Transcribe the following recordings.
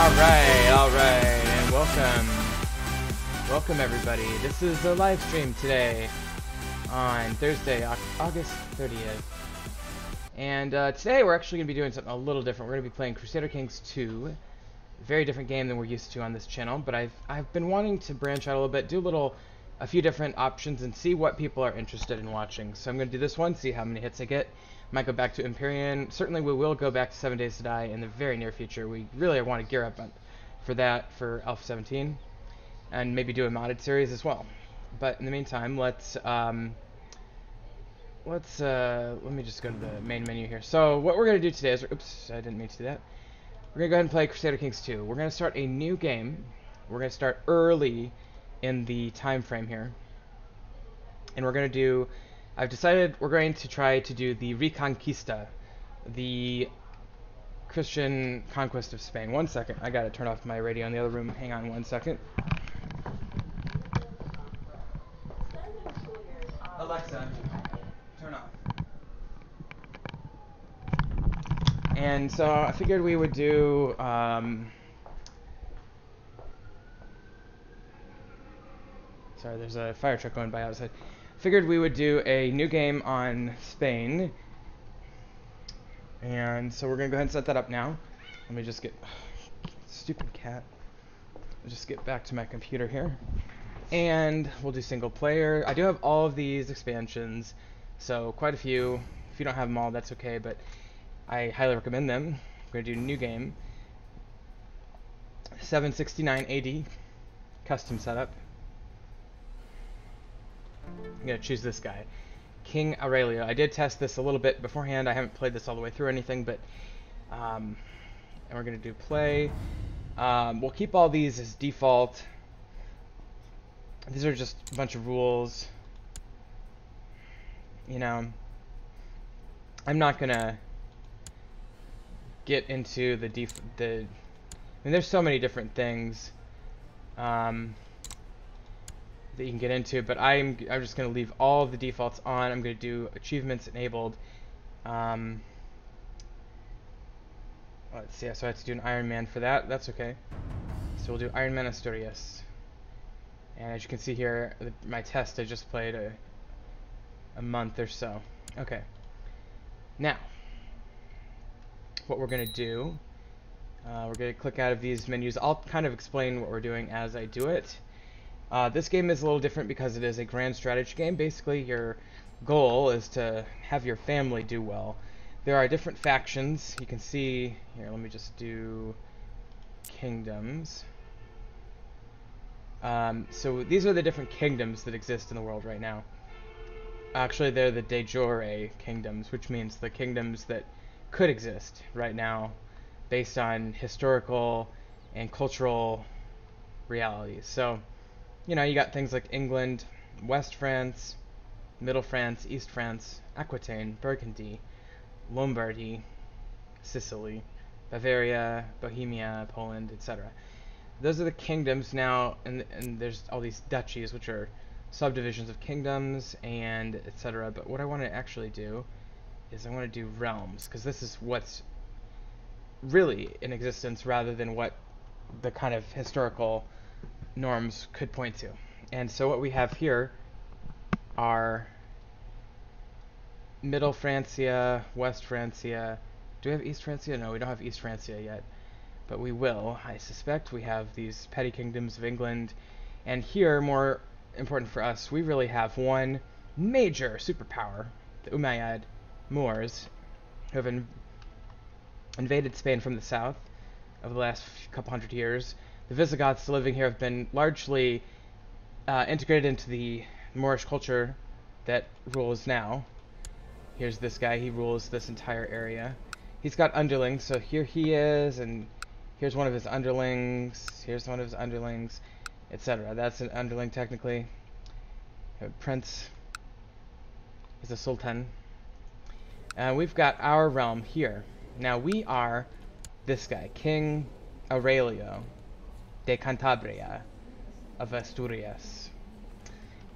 Alright, and welcome everybody. This is a live stream today on Thursday, August 30th. And today we're actually going to be doing something a little different. We're going to be playing Crusader Kings 2. Very different game than we're used to on this channel, but I've been wanting to branch out a little bit, do a few different options and see what people are interested in watching. So I'm going to do this one, see how many hits I get. Might go back to Empyrean. Certainly we will go back to 7 Days to Die in the very near future. We really want to gear up for that for Alpha 17 and maybe do a modded series as well. But in the meantime, let me just go to the main menu here. So what we're going to do today is, oops, I didn't mean to do that. We're going to go ahead and play Crusader Kings 2. We're going to start a new game. We're going to start early in the time frame here. And we're going to do, I've decided we're going to try to do the Reconquista, the Christian conquest of Spain. 1 second, I gotta turn off my radio in the other room. Hang on 1 second. Alexa, turn off. And so I figured we would do, sorry, there's a fire truck going by outside. Figured we would do a new game on Spain. And so we're going to go ahead and set that up now. Let me just get... Stupid cat. I'll just get back to my computer here. And we'll do single player. I do have all of these expansions, so quite a few. If you don't have them all, that's okay, but I highly recommend them. We're going to do new game. 769 AD. Custom setup. I'm going to choose this guy. King Aurelio. I did test this a little bit beforehand. I haven't played this all the way through or anything, but and we're going to do play. We'll keep all these as default. These are just a bunch of rules. You know, I'm not going to get into I mean, there's so many different things that you can get into, but I'm just going to leave all of the defaults on. I'm going to do achievements enabled. Let's see, so I have to do an Iron Man for that. That's okay. So we'll do Iron Man Asturias. And as you can see here, my test I just played a month or so. Okay. Now, what we're going to do, we're going to click out of these menus. I'll kind of explain what we're doing as I do it. This game is a little different because it is a grand strategy game. Basically, your goal is to have your family do well. There are different factions. You can see here, let me just do kingdoms. So these are the different kingdoms that exist in the world right now. Actually, they're the de jure kingdoms, which means the kingdoms that could exist right now based on historical and cultural realities. So, you know, you got things like England, West France, Middle France, East France, Aquitaine, Burgundy, Lombardy, Sicily, Bavaria, Bohemia, Poland, etc. Those are the kingdoms now, and there's all these duchies, which are subdivisions of kingdoms, and etc. But what I want to actually do is I want to do realms, because this is what's really in existence rather than what the kind of historical norms could point to. And so what we have here are Middle Francia, West Francia. Do we have East Francia? No, we don't have East Francia yet, but we will. I suspect we have these petty kingdoms of England, and here, more important for us, we really have one major superpower, the Umayyad Moors, who have invaded Spain from the south over the last couple hundred years. The Visigoths living here have been largely integrated into the Moorish culture that rules now. Here's this guy, he rules this entire area. He's got underlings, so here he is, and here's one of his underlings, here's one of his underlings, etc. That's an underling technically. Prince is a sultan. We've got our realm here. Now we are this guy, King Aurelio de Cantabria of Asturias.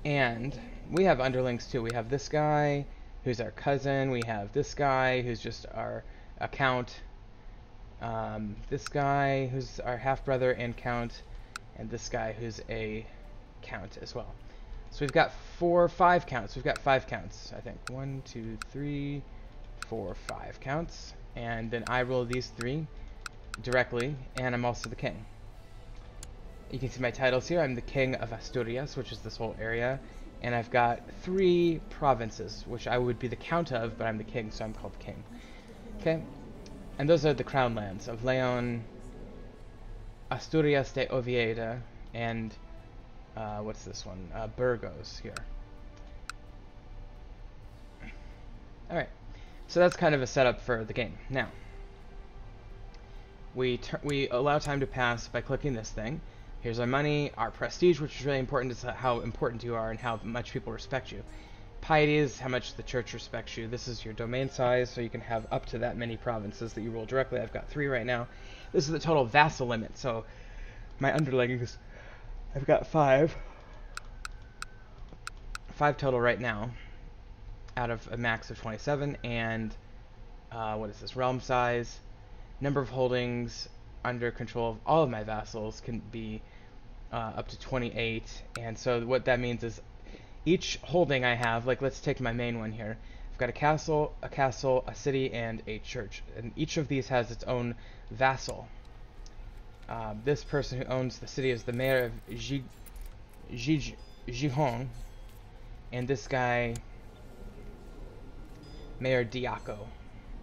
And we have underlings too. We have this guy who's our cousin. We have this guy who's just our account. This guy who's our half-brother and count, and this guy who's a count as well. So we've got 5 counts. We've got 5 counts, I think. 1, 2, 3, 4, 5 counts. And then I roll these 3 directly, and I'm also the king. You can see my titles here. I'm the king of Asturias, which is this whole area. And I've got 3 provinces, which I would be the count of, but I'm the king, so I'm called the king. Okay? And those are the crown lands of Leon, Asturias de Oviedo, and what's this one? Burgos here. Alright, so that's kind of a setup for the game. Now, we allow time to pass by clicking this thing. Here's our money, our prestige, which is really important. It's how important you are and how much people respect you. Piety is how much the church respects you. This is your domain size, so you can have up to that many provinces that you rule directly. I've got 3 right now. This is the total vassal limit, so my underlings, I've got 5. 5 total right now, out of a max of 27, and what is this, realm size, number of holdings under control of all of my vassals can be up to 28, and so what that means is each holding I have, like let's take my main one here, I've got a castle, a city, and a church, and each of these has its own vassal. This person who owns the city is the mayor of Gijón, and this guy, Mayor Diaco.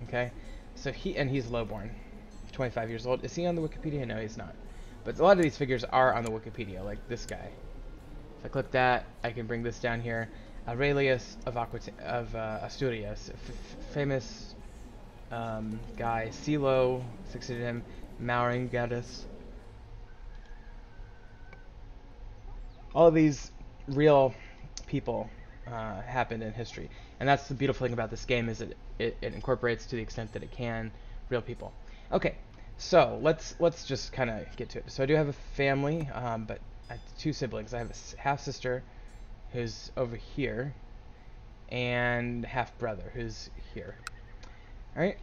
Okay, so he's lowborn, 25 years old. Is he on the Wikipedia? No, he's not. But a lot of these figures are on the Wikipedia, like this guy. If I click that, I can bring this down here. Aurelius of Asturias, famous guy. Silo succeeded him. Mauringadus. All of these real people happened in history, and that's the beautiful thing about this game, is it incorporates, to the extent that it can, real people. Okay, so let's just kind of get to it. So I do have a family, but I have 2 siblings. I have a half sister who's over here, and half brother who's here. All right,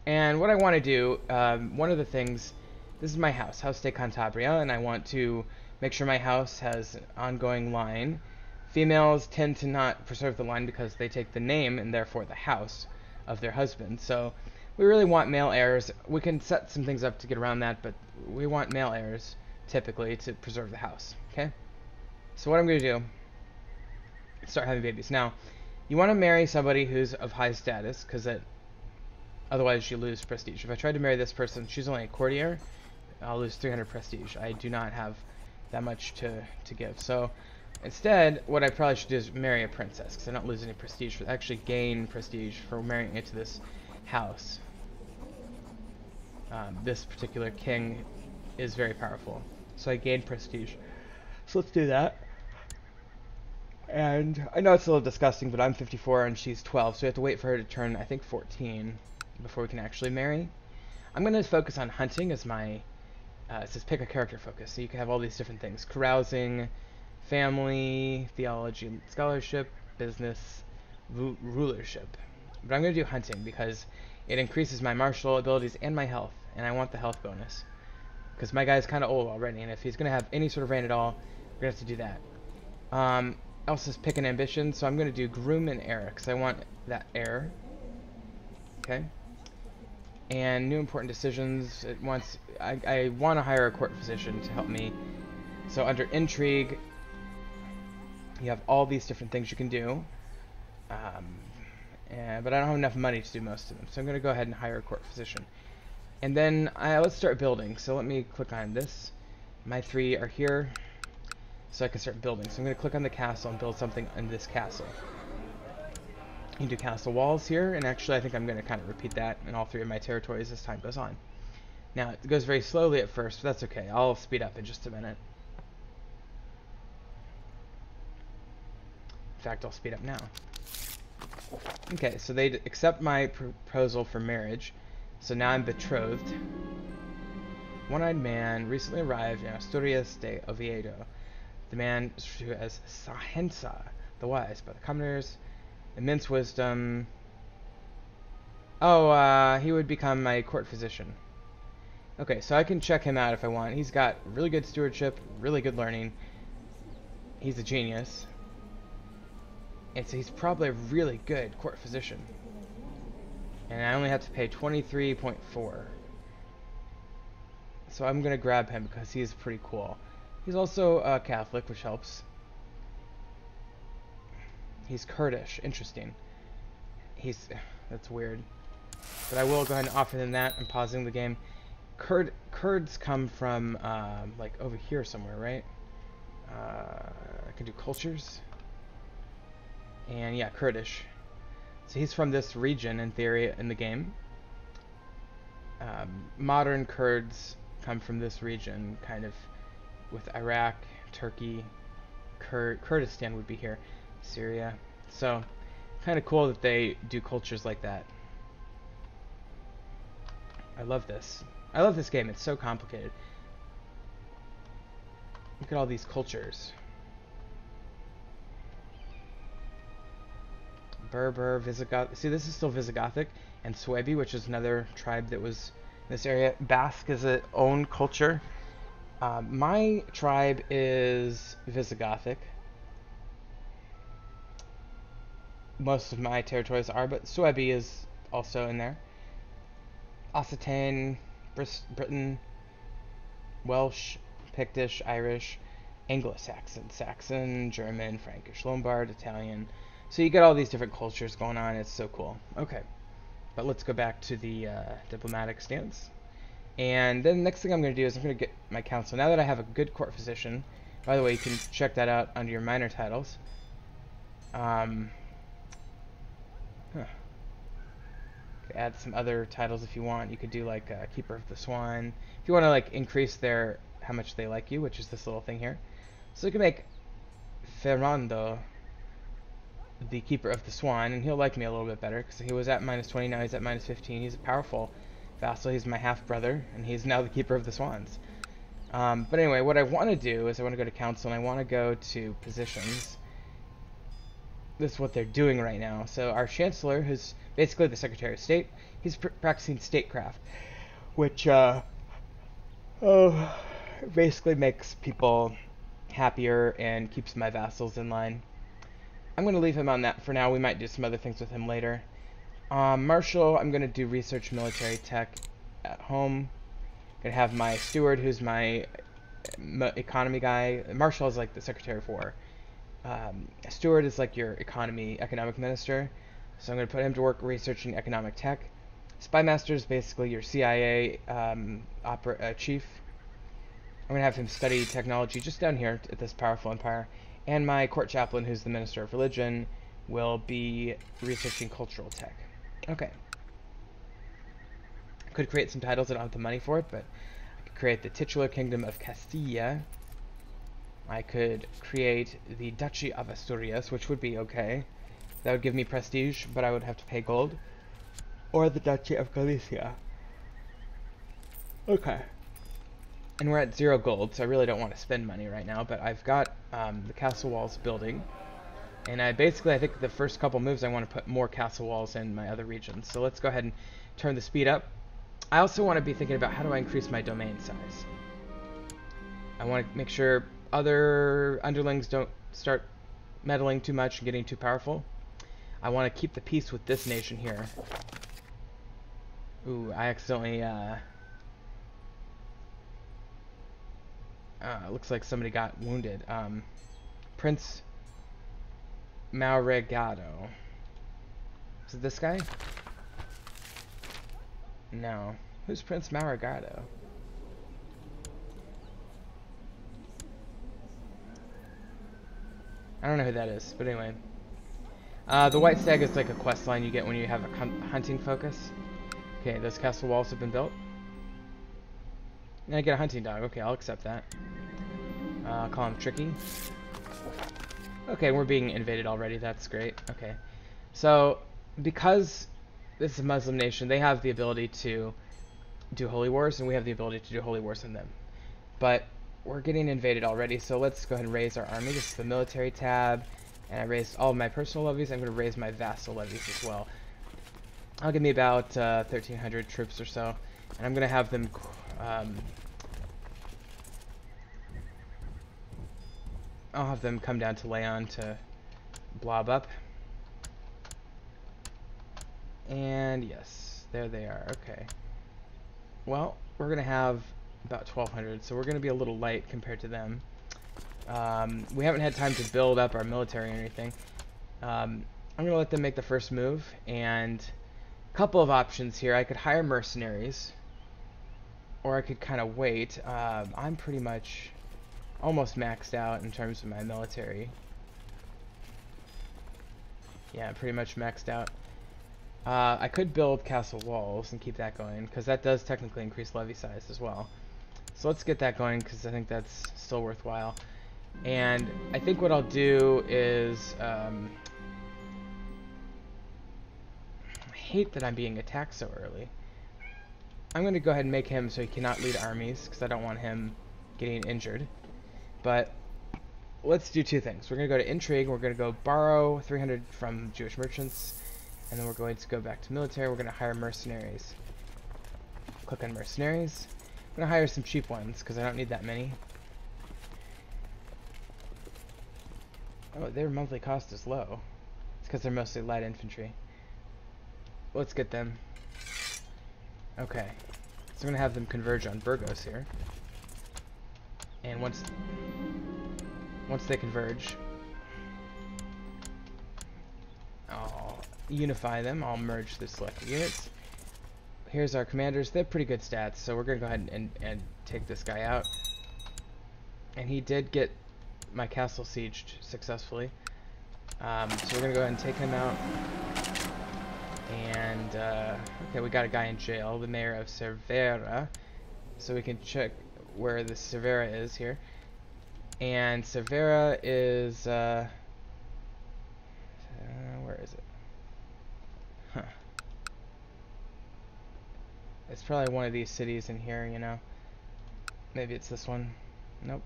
and what I want to do, one of the things, this is my house de Cantabria, and I want to make sure my house has an ongoing line. Females tend to not preserve the line because they take the name and therefore the house of their husband. So we really want male heirs. We can set some things up to get around that, but we want male heirs typically to preserve the house. Okay? So what I'm going to do is start having babies. Now, you want to marry somebody who's of high status, because otherwise you lose prestige. If I tried to marry this person, she's only a courtier, I'll lose 300 prestige. I do not have that much to give. So instead, what I probably should do is marry a princess, because I don't lose any prestige. I actually gain prestige for marrying into this house. This particular king is very powerful, so I gain prestige. So let's do that. And I know it's a little disgusting, but I'm 54 and she's 12, so we have to wait for her to turn, I think, 14 before we can actually marry. I'm going to focus on hunting as my it says pick a character focus, so you can have all these different things: carousing, family, theology, scholarship, business, rulership. But I'm going to do hunting because it increases my martial abilities and my health, and I want the health bonus, because my guy's kind of old already, and if he's going to have any sort of reign at all, we're going to have to do that. Also says pick an ambition, so I'm going to do groom and heir, because I want that heir. Okay. And new important decisions. I want to hire a court physician to help me. So under intrigue, you have all these different things you can do, but I don't have enough money to do most of them. So I'm going to go ahead and hire a court physician. And then let's start building. So let me click on this. My 3 are here, so I can start building. So I'm going to click on the castle and build something in this castle. You can do castle walls here, and actually I think I'm going to kind of repeat that in all 3 of my territories as time goes on. Now, it goes very slowly at first, but that's okay. I'll speed up in just a minute. In fact, I'll speed up now. Okay, so they accept my proposal for marriage. So now I'm betrothed. One-eyed man recently arrived in Asturias de Oviedo. The man is referred to as Sahensa, the wise, by the commoners. Immense wisdom. Oh, he would become my court physician. Okay, so I can check him out if I want. He's got really good stewardship, really good learning. He's a genius. And so he's probably a really good court physician. And I only have to pay 23.4. So I'm going to grab him because he's pretty cool. He's also Catholic, which helps. He's Kurdish. Interesting. That's weird. But I will go ahead and offer them that. I'm pausing the game. Kurds come from, like, over here somewhere, right? I can do cultures. And, yeah, Kurdish. So he's from this region, in theory, in the game. Modern Kurds come from this region, kind of, with Iraq, Turkey, Kurdistan would be here, Syria. So, kind of cool that they do cultures like that. I love this. I love this game. It's so complicated. Look at all these cultures. Berber, Visigoth. See, this is still Visigothic. And Suebi, which is another tribe that was in this area. Basque is its own culture. My tribe is Visigothic. Most of my territories are, but Suebi is also in there. Occitan, Britain, Welsh, Pictish, Irish, Anglo-Saxon, Saxon, German, Frankish, Lombard, Italian. So you get all these different cultures going on. It's so cool. Okay, but let's go back to the diplomatic stance. And then the next thing I'm going to do is I'm going to get my council. Now that I have a good court physician, by the way, you can check that out under your minor titles. Add some other titles if you want. You could do like Keeper of the Swan. If you want to like increase their how much they like you, which is this little thing here. So you can make Ferrando the Keeper of the Swan, and he'll like me a little bit better because he was at -20, now he's at -15. He's a powerful vassal. He's my half brother, and he's now the Keeper of the Swans. But anyway, what I want to do is I want to go to council, and I want to go to positions. This is what they're doing right now. So our chancellor, who's basically the Secretary of State, he's practicing statecraft, which basically makes people happier and keeps my vassals in line. I'm going to leave him on that for now. We might do some other things with him later. Marshal, I'm going to do research military tech at home. Going to have my steward, who's my economy guy. Marshal is like the Secretary of War. Steward is like your economic minister. So I'm going to put him to work researching economic tech. Spy master is basically your CIA chief. I'm going to have him study technology just down here at this powerful empire. And my court chaplain, who's the minister of religion, will be researching cultural tech. Okay. I could create some titles. I don't have the money for it, but I could create the titular kingdom of Castilla. I could create the Duchy of Asturias, which would be okay. That would give me prestige, but I would have to pay gold. Or the Duchy of Galicia. Okay. And we're at 0 gold, so I really don't want to spend money right now, but I've got the castle walls building. And I think the first couple moves I want to put more castle walls in my other regions. So let's go ahead and turn the speed up. I also want to be thinking about how do I increase my domain size. I want to make sure other underlings don't start meddling too much and getting too powerful. I want to keep the peace with this nation here. Ooh, I accidentally, looks like somebody got wounded. Prince Mauregado. Is it this guy? No. Who's Prince Mauregado? I don't know who that is, but anyway. The White Stag is like a quest line you get when you have a hunting focus. Okay, those castle walls have been built. And I get a hunting dog. Okay, I'll accept that. I'll call him Tricky. Okay, we're being invaded already. That's great. Okay. So, because this is a Muslim nation, they have the ability to do holy wars, and we have the ability to do holy wars in them. But we're getting invaded already, so let's go ahead and raise our army. This is the military tab, and I raised all of my personal levies. I'm going to raise my vassal levies as well. I'll give me about 1,300 troops or so, and I'm going to have them I'll have them come down to Leon to blob up. And yes, there they are. Okay. Well, we're going to have about 1,200, so we're going to be a little light compared to them. We haven't had time to build up our military or anything. I'm going to let them make the first move, and a couple of options here. I could hire mercenaries, or I could kind of wait. I'm pretty much almost maxed out in terms of my military. Yeah, I'm pretty much maxed out. I could build castle walls and keep that going, because that does technically increase levy size as well. So let's get that going, because I think that's still worthwhile. And I think what I'll do is... I hate that I'm being attacked so early. I'm going to go ahead and make him so he cannot lead armies, because I don't want him getting injured. But let's do two things. We're going to go to intrigue, we're going to go borrow 300 from Jewish merchants, and then we're going to go back to military. We're going to hire mercenaries. Click on mercenaries. I'm going to hire some cheap ones, because I don't need that many. Oh, their monthly cost is low. It's because they're mostly light infantry. Let's get them. Okay. So I'm going to have them converge on Burgos here. And once they converge, I'll unify them. I'll merge the selected units. Here's our commanders. They have pretty good stats, so we're going to go ahead and take this guy out. And he did get my castle sieged successfully. So we're going to go ahead and take him out. And, okay, we got a guy in jail, the mayor of Cervera. So we can check where the Cervera is here. And Cervera is, where is it? Huh. It's probably one of these cities in here, you know. Maybe it's this one. Nope.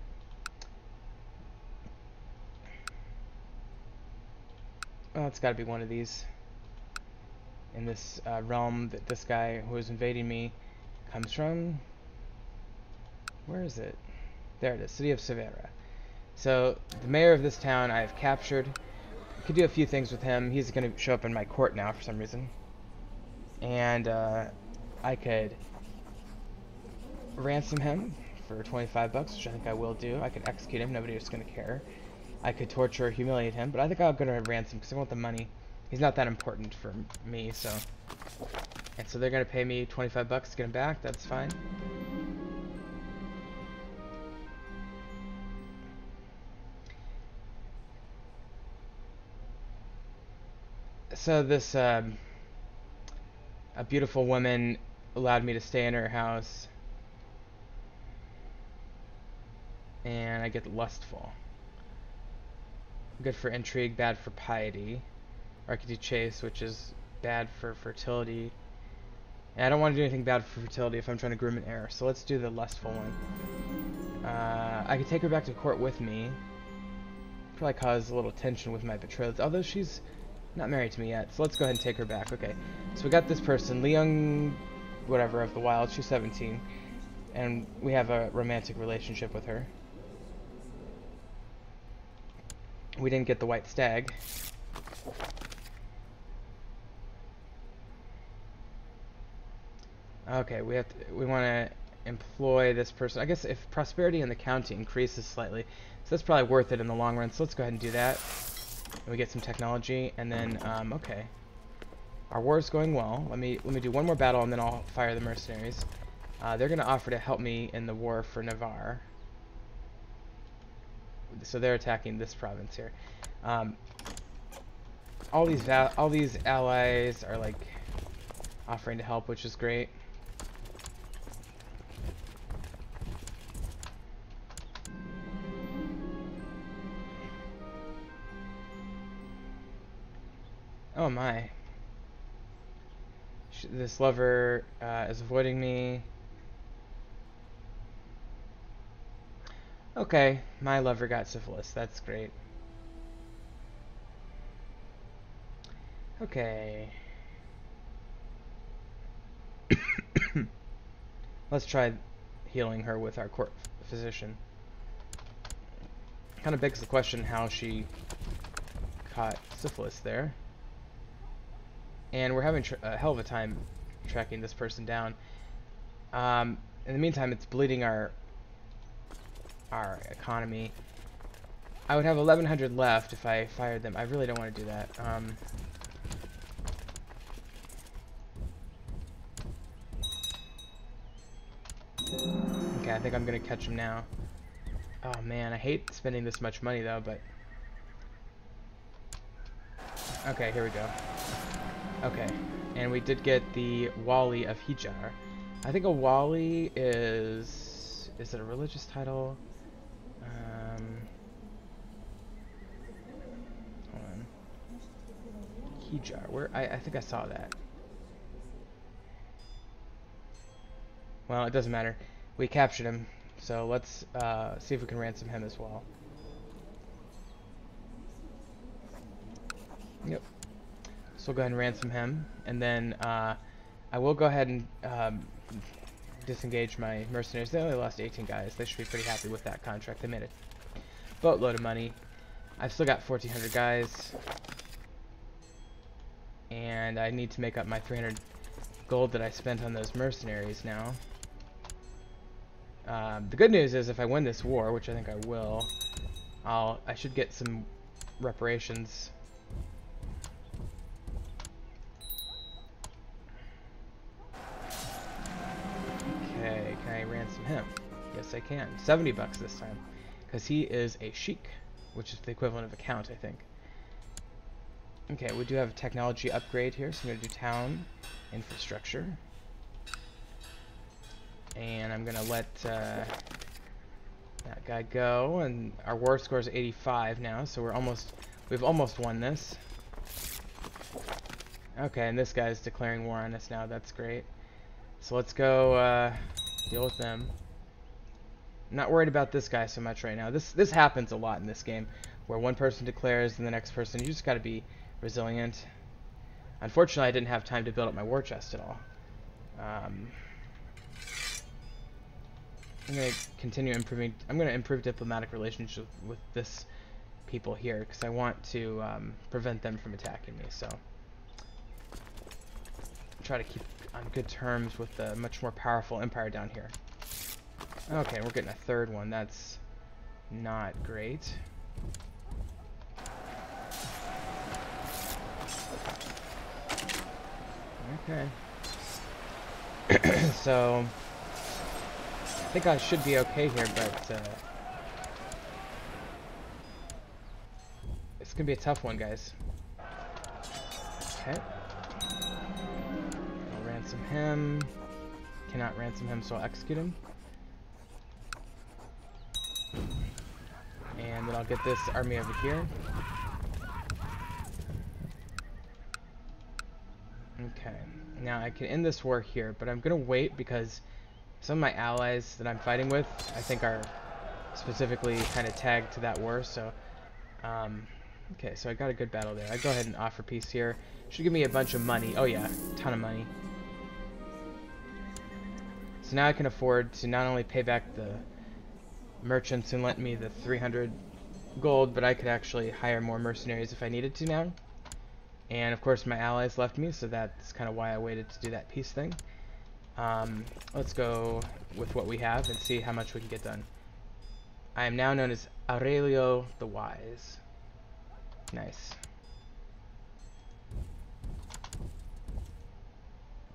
Oh, it's got to be one of these. In this realm that this guy who is invading me comes from. Where is it? There it is, city of Cervera. So, the mayor of this town I have captured. I could do a few things with him. He's going to show up in my court now for some reason. And I could ransom him for 25 bucks, which I think I will do. I could execute him. Nobody is going to care. I could torture or humiliate him, but I think I'm going to ransom because I want the money. He's not that important for me, so... And so they're going to pay me 25 bucks to get him back. That's fine. So this, a beautiful woman allowed me to stay in her house. And I get lustful. Good for intrigue, bad for piety. Or I could do chase, which is bad for fertility. And I don't want to do anything bad for fertility if I'm trying to groom an heir. So let's do the lustful one. I could take her back to court with me. Probably cause a little tension with my betrothed. Although she's not married to me yet. So let's go ahead and take her back. Okay. So we got this person, Leon, whatever, of the Wild. She's 17. And we have a romantic relationship with her. We didn't get the white stag. Okay, we want to employ this person. I guess if prosperity in the county increases slightly, so that's probably worth it in the long run. So let's go ahead and do that. And we get some technology, and then okay, our war is going well. Let me do one more battle, and then I'll fire the mercenaries. They're going to offer to help me in the war for Navarre. So they're attacking this province here. All these allies are like offering to help, which is great. Oh my. This lover is avoiding me. Okay, my lover got syphilis. That's great. Okay. Let's try healing her with our court physician. Kind of begs the question how she caught syphilis there. And we're having a hell of a time tracking this person down. In the meantime, it's bleeding our economy. I would have 1,100 left if I fired them. I really don't want to do that. Okay, I think I'm gonna catch him now. Oh man, I hate spending this much money though, but... Okay, here we go. Okay, and we did get the Wali of Hijar. I think a Wali is... Is it a religious title? Hold on. Hijar, where... I think I saw that. Well, it doesn't matter. We captured him, so let's see if we can ransom him as well. Yep. So we'll go ahead and ransom him, and then I will go ahead and disengage my mercenaries. They only lost 18 guys. They should be pretty happy with that contract. They made a boatload of money. I've still got 1,400 guys, and I need to make up my 300 gold that I spent on those mercenaries now. The good news is if I win this war, which I think I will, I should get some reparations. Okay, can I ransom him? Yes, I can. 70 bucks this time, because he is a sheik, which is the equivalent of a count, I think. Okay, we do have a technology upgrade here, so I'm going to do town infrastructure. And I'm gonna let that guy go, and our war score is 85 now, so we've almost won this. Okay, and this guy's declaring war on us now. That's great. So let's go deal with them. I'm not worried about this guy so much right now. This happens a lot in this game, where one person declares and the next person. You just got to be resilient. Unfortunately, I didn't have time to build up my war chest at all. I'm going to continue improving. I'm going to improve diplomatic relations with this people here because I want to prevent them from attacking me. So try to keep on good terms with the much more powerful empire down here. Okay, we're getting a third one. That's not great. Okay. So I think I should be okay here, but it's gonna be a tough one, guys. Okay. I'll ransom him. Cannot ransom him, so I'll execute him. And then I'll get this army over here. Okay. Now I can end this war here, but I'm gonna wait because some of my allies that I'm fighting with, I think, are specifically kind of tagged to that war, so... okay, so I got a good battle there. I go ahead and offer peace here. Should give me a bunch of money. Oh yeah, a ton of money. So now I can afford to not only pay back the merchants who lent me the 300 gold, but I could actually hire more mercenaries if I needed to now. And of course my allies left me, so that's kind of why I waited to do that peace thing. Let's go with what we have and see how much we can get done. I am now known as Aurelio the Wise. Nice.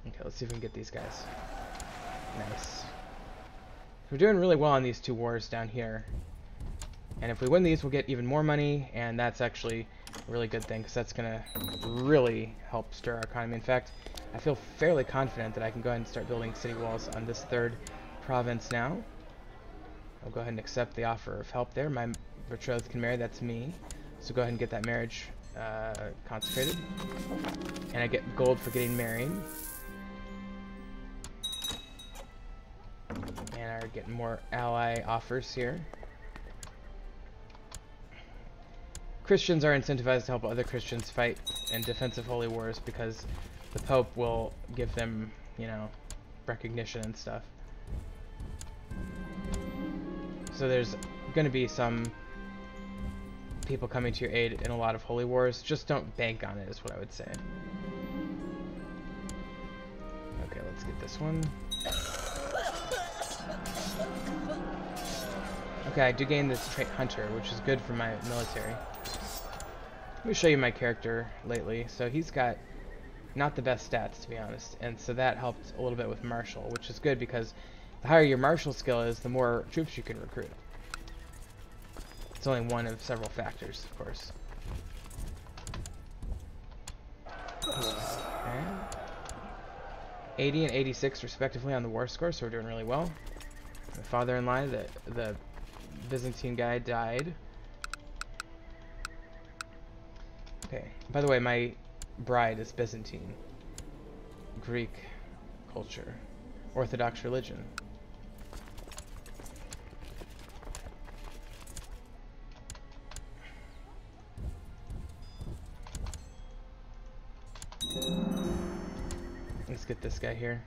Okay, let's see if we can get these guys. Nice. We're doing really well on these two wars down here. And if we win these, we'll get even more money, and that's actually a really good thing, because that's going to really help stir our economy. In fact, I feel fairly confident that I can go ahead and start building city walls on this third province now. I'll go ahead and accept the offer of help there. My betrothed can marry, that's me. So go ahead and get that marriage consecrated. And I get gold for getting married. And are getting more ally offers here. Christians are incentivized to help other Christians fight in defensive holy wars because the Pope will give them, you know, recognition and stuff. So there's going to be some people coming to your aid in a lot of holy wars. Just don't bank on it, is what I would say. Okay, let's get this one. Okay, I do gain this trait Hunter, which is good for my military. Let me show you my character lately. So he's got not the best stats, to be honest, and so that helped a little bit with Martial, which is good because the higher your Martial skill is, the more troops you can recruit. It's only one of several factors, of course. Okay. 80 and 86 respectively on the war score, so we're doing really well. My father-in-law, the Byzantine guy, died. Okay, by the way, my bride is Byzantine. Greek culture. Orthodox religion. Let's get this guy here.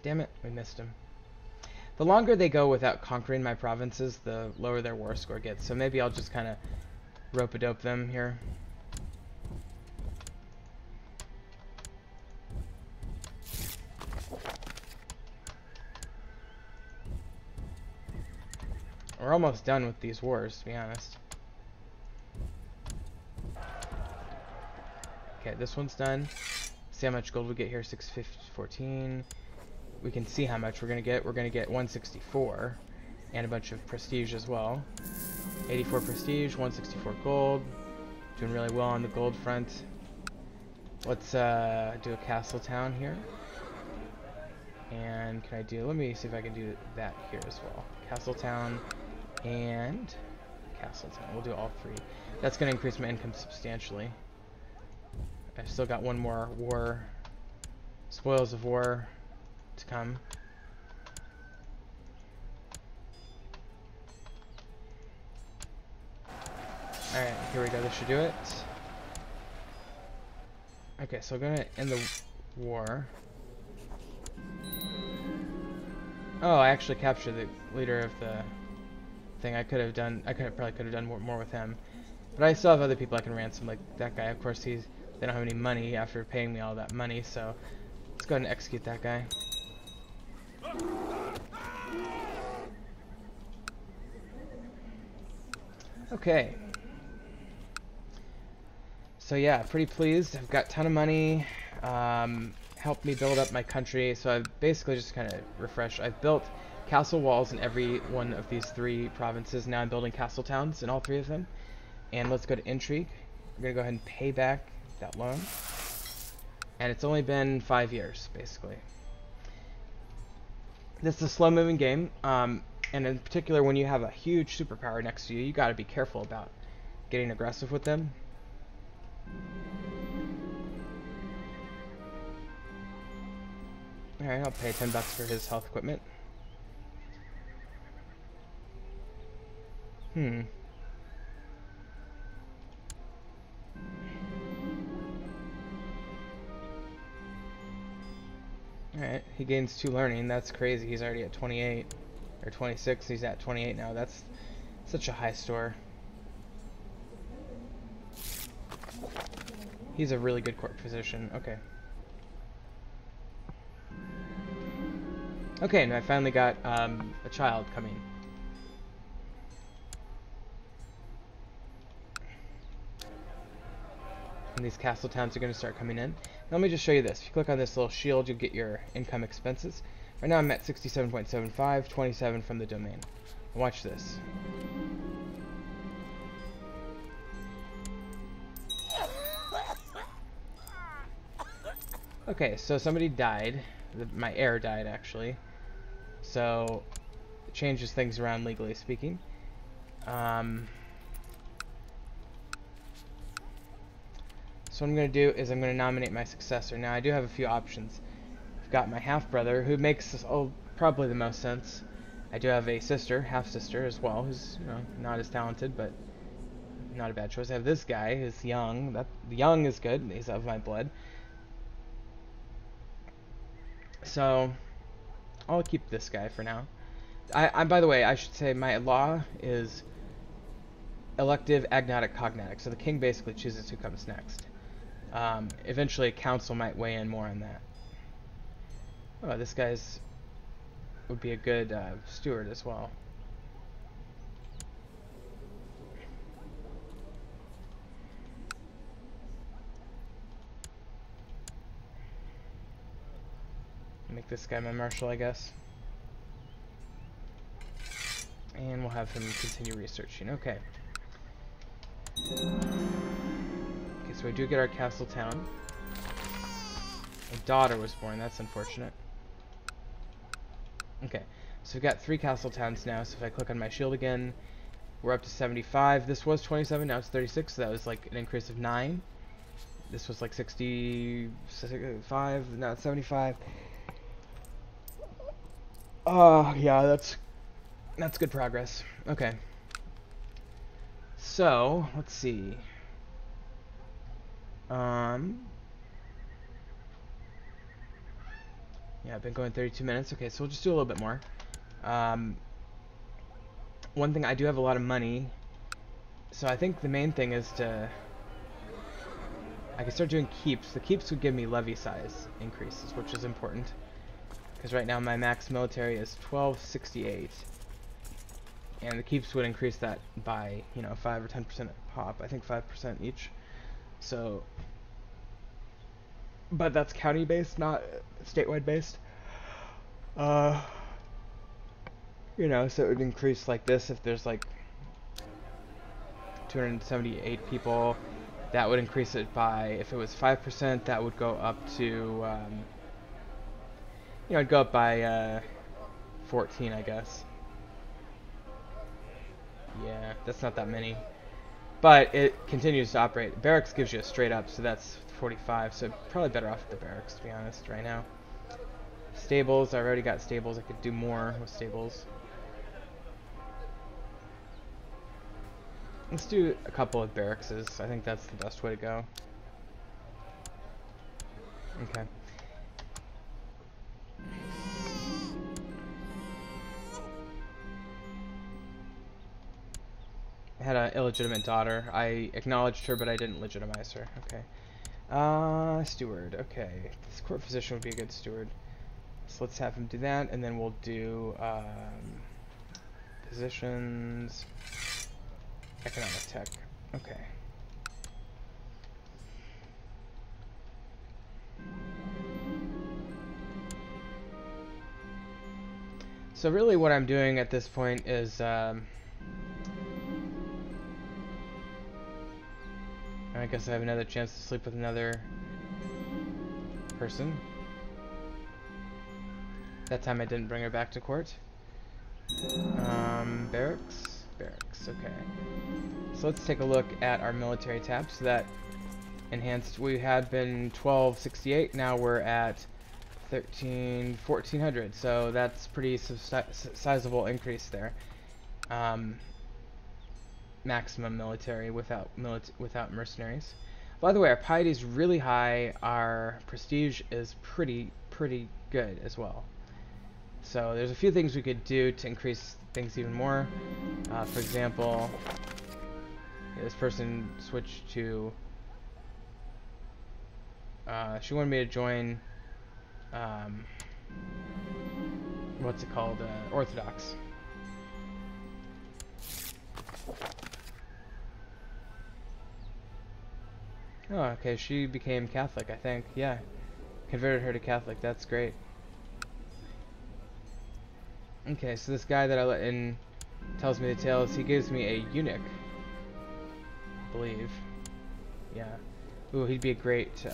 Damn it, we missed him. The longer they go without conquering my provinces, the lower their war score gets. So maybe I'll just kind of rope-a-dope them here. We're almost done with these wars, to be honest. Okay, this one's done. See how much gold we get here, 614. We can see how much we're gonna get. We're gonna get 164 and a bunch of prestige as well. 84 prestige, 164 gold. Doing really well on the gold front. Let's do a castle town here. And can I do, let me see if I can do that here as well. Castle town and castle town. We'll do all three. That's gonna increase my income substantially. I've still got one more war, spoils of war to come. Alright, here we go. This should do it. Okay, so we're gonna end the war. Oh, I actually captured the leader of the thing. I probably could have done more with him. But I still have other people I can ransom, like that guy. Of course, they don't have any money after paying me all that money, so let's go ahead and execute that guy. Okay. So yeah, pretty pleased. I've got a ton of money. Helped me build up my country. So I've basically just kind of refreshed. I've built castle walls in every one of these three provinces. Now I'm building castle towns in all three of them. And let's go to intrigue. We're going to go ahead and pay back that loan. And it's only been 5 years, basically. This is a slow-moving game. And in particular, when you have a huge superpower next to you, you got to be careful about getting aggressive with them. Alright, I'll pay $10 for his health equipment. Alright, he gains 2 learning. That's crazy. He's already at 28. Or 26. He's at 28 now. That's such a high score. He's a really good court position. Okay. Okay, and I finally got a child coming. And these castle towns are going to start coming in. Now, let me just show you this. If you click on this little shield, you'll get your income expenses. Right now I'm at 67.75, 27 from the domain. Watch this. Okay, so somebody died. My heir died, actually. So, it changes things around legally speaking. So what I'm going to do is I'm going to nominate my successor. Now, I do have a few options. I've got my half-brother, who makes probably the most sense. I do have a sister, half-sister as well, who's not as talented, but not a bad choice. I have this guy who's young. Young is good. He's of my blood. So, I'll keep this guy for now. By the way, I should say my law is elective, agnatic, cognatic. So the king basically chooses who comes next. Eventually, council might weigh in more on that. Oh, this guy's would be a good steward as well. Make this guy my marshal, I guess. And we'll have him continue researching. Okay. Okay, so we do get our castle town. A daughter was born, that's unfortunate. Okay, so we've got 3 castle towns now, so if I click on my shield again, we're up to 75. This was 27, now it's 36, so that was like an increase of 9. This was like 65, now it's 75. Yeah, that's good progress. Okay. So, let's see. Yeah, I've been going 32 minutes. Okay, so we'll just do a little bit more. One thing, I do have a lot of money. So I think the main thing is I can start doing keeps. The keeps would give me levy size increases, which is important. Because right now my max military is 1268. And the keeps would increase that by, 5 or 10% pop. I think 5% each. So, but that's county based, not statewide based. So it would increase like this if there's like 278 people. That would increase it by, if it was 5%, that would go up to, it'd go up by 14, I guess. Yeah, that's not that many. But it continues to operate. Barracks gives you a straight up, so that's 45, so probably better off with the barracks, to be honest, right now. Stables, I already got stables. I could do more with stables. Let's do a couple of barracks. I think that's the best way to go. Okay. I had an illegitimate daughter. I acknowledged her, but I didn't legitimize her. Okay. Steward. Okay. This court physician would be a good steward. So let's have him do that, and then we'll do positions, economic tech. Okay. So really what I'm doing at this point is I guess I have another chance to sleep with another person. That time I didn't bring her back to court. Barracks? Barracks, okay. So let's take a look at our military tab. So that enhanced, we had been 1268, now we're at 1400, so that's pretty sizable increase there. Maximum military without mercenaries. By the way, our piety is really high. Our prestige is pretty good as well. So there's a few things we could do to increase things even more. For example, this person switched to. She wanted me to join. What's it called? Orthodox. Oh, okay. She became Catholic, I think. Yeah, converted her to Catholic. That's great. Okay, so this guy that I let in tells me the tales. He gives me a eunuch, I believe. Yeah. Ooh, he'd be a great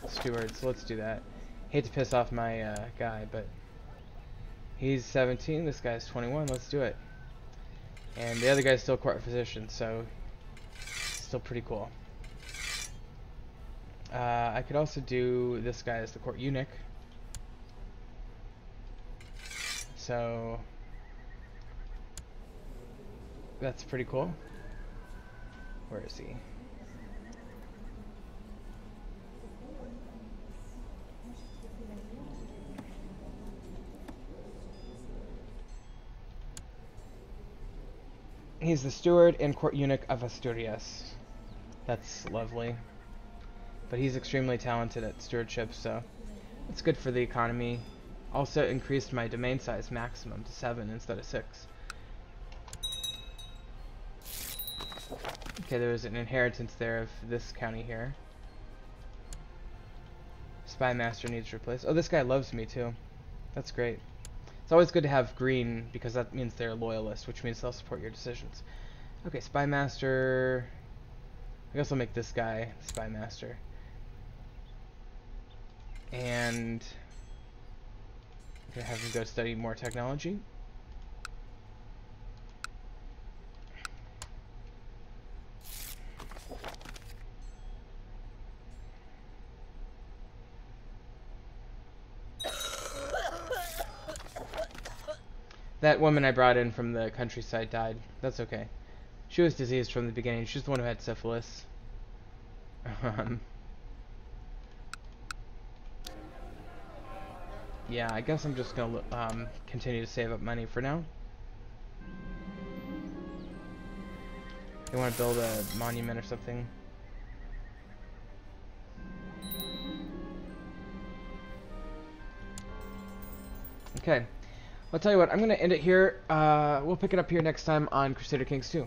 steward, so let's do that. Hate to piss off my guy, but he's 17, this guy's 21, let's do it. And the other guy's still court physician, so still pretty cool. I could also do this guy as the court eunuch. So that's pretty cool. Where is he? He's the steward and court eunuch of Asturias. That's lovely. But he's extremely talented at stewardship, so it's good for the economy. Also increased my domain size maximum to 7 instead of 6. Okay, there was an inheritance there of this county here. Spy master needs replaced. Oh, this guy loves me too. That's great. It's always good to have green because that means they're loyalists, which means they'll support your decisions. Okay, spy master. I guess I'll make this guy spy master. And I'm gonna have him go study more technology. That woman I brought in from the countryside died. That's okay. She was diseased from the beginning. She's the one who had syphilis. Yeah, I guess I'm just gonna continue to save up money for now. They want to build a monument or something. Okay. I'll tell you what, I'm going to end it here. We'll pick it up here next time on Crusader Kings 2.